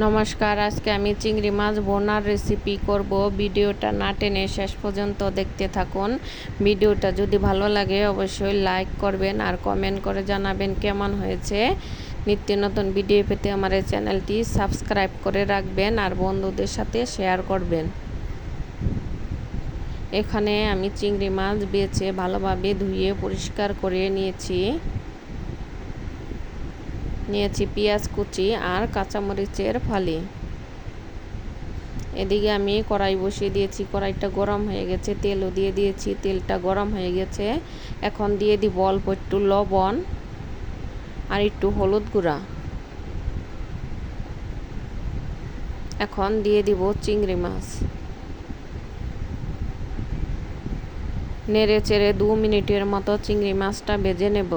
নমস্কার, আজকে আমি চিংড়ি মাছ ভোনার রেসিপি করব। ভিডিওটা না টেনে শেষ পর্যন্ত দেখতে থাকুন। ভিডিওটা যদি ভালো লাগে অবশ্যই লাইক করবেন আর কমেন্ট করে জানাবেন কেমন হয়েছে। নিত্য নতুন ভিডিও পেতে আমার এই চ্যানেলটি সাবস্ক্রাইব করে রাখবেন আর বন্ধুদের সাথে শেয়ার করবেন। এখানে আমি চিংড়ি মাছ বেছে ভালোভাবে ধুয়ে পরিষ্কার করে নিয়েছি পেঁয়াজ কুচি আর কাঁচামরিচের ফালি। এদিকে আমি কড়াই বসিয়ে দিয়েছি, কড়াইটা গরম হয়ে গেছে, তেলও দিয়ে দিয়েছি, তেলটা গরম হয়ে গেছে। এখন দিয়ে দিব অল্প একটু লবণ আর একটু হলুদ গুঁড়া। এখন দিয়ে দিব চিংড়ি মাছ। নেড়ে চেড়ে 2 মিনিটের মতো চিংড়ি মাছটা ভেজে নেব।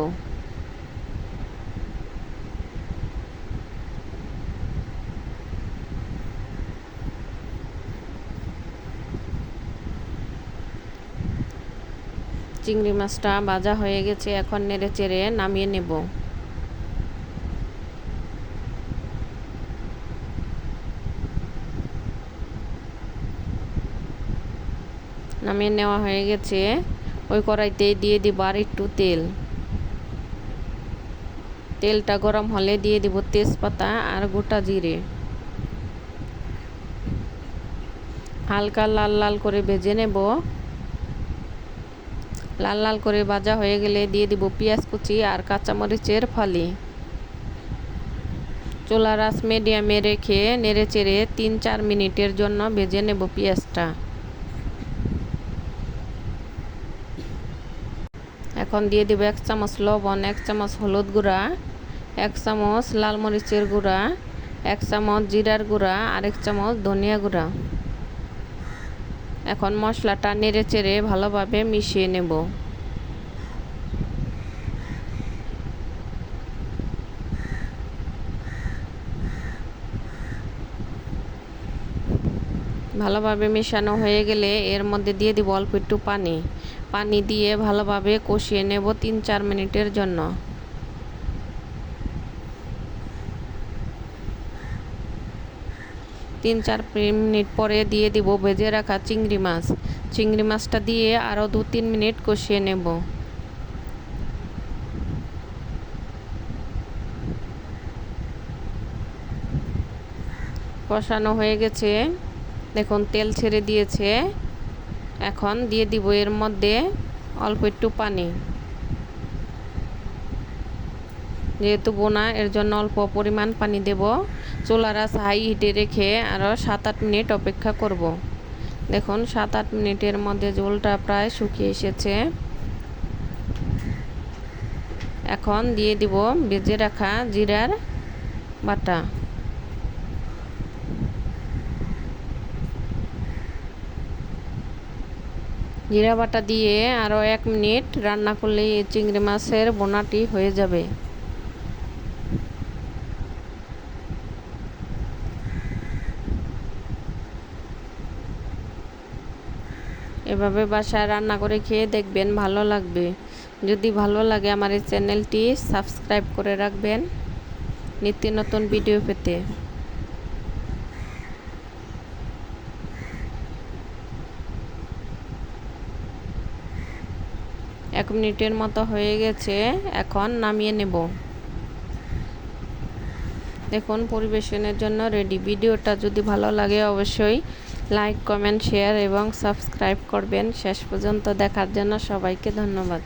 চিংড়ি মাছটা ভাজা হয়ে গেছে, এখন নেড়ে চেড়ে নামিয়ে নেব। নামিয়ে নেওয়া হয়ে গেছে। ওই কড়াইতে দিয়ে দিব আর একটু তেল। তেলটা গরম হলে দিয়ে দিব তেজপাতা আর গোটা জিরে। হালকা লাল লাল করে ভেজে নেব। লাল লাল করে ভাজা হয়ে গেলে দিয়ে দিব পেঁয়াজ কুচি আর কাঁচামরিচের ফালি। চুলার আঁচ মিডিয়ামে রেখে নেড়ে চেড়ে 3-4 মিনিটের জন্য ভেজে নেব পেঁয়াজটা। এখন দিয়ে দেব 1 চামচ লবণ, 1 চামচ হলুদ গুঁড়া, 1 চামচ লাল মরিচের গুঁড়া, 1 চামচ জিরার গুঁড়া আর 1 চামচ ধনিয়া গুঁড়া। এখন মশলাটা নেড়ে চেড়ে ভালোভাবে মিশিয়ে নেব। ভালোভাবে মেশানো হয়ে গেলে এর মধ্যে দিয়ে দিব অল্প একটু পানি। পানি দিয়ে ভালোভাবে কষিয়ে নেব 3-4 মিনিটের জন্য। তিন চার মিনিট পরে দিয়ে দিব ভেজে রাখা চিংড়ি মাছ। চিংড়ি মাছটা দিয়ে আরও 2-3 মিনিট কষিয়ে নেব। কষানো হয়ে গেছে, দেখুন তেল ছেড়ে দিয়েছে। এখন দিয়ে দিব এর মধ্যে অল্প একটু পানি। যেহেতু বোনা এর জন্য অল্প পরিমাণ পানি দেব। চুলার আঁচ হাই হিটে রেখে আরও 7-8 মিনিট অপেক্ষা করব। দেখুন 7-8 মিনিটের মধ্যে ঝোলটা প্রায় শুকিয়ে এসেছে। এখন দিয়ে দিব ভেজে রাখা জিরার বাটা। জিরা বাটা দিয়ে আরও 1 মিনিট রান্না করলেই এই চিংড়ি মাছের বোনাটি হয়ে যাবে। এভাবে বাসায় রান্না করে খেয়ে দেখবেন, ভালো লাগবে। যদি ভালো লাগে আমার এই চ্যানেলটি সাবস্ক্রাইব করে রাখবেন নিত্য নতুন ভিডিও পেতে। 1 মিনিটের মতো হয়ে গেছে, এখন নামিয়ে নেব। দেখুন পরিবেশনের জন্য রেডি। ভিডিওটা যদি ভালো লাগে অবশ্যই লাইক, কমেন্ট, শেয়ার এবং সাবস্ক্রাইব করবেন। শেষ পর্যন্ত দেখার জন্য সবাইকে ধন্যবাদ।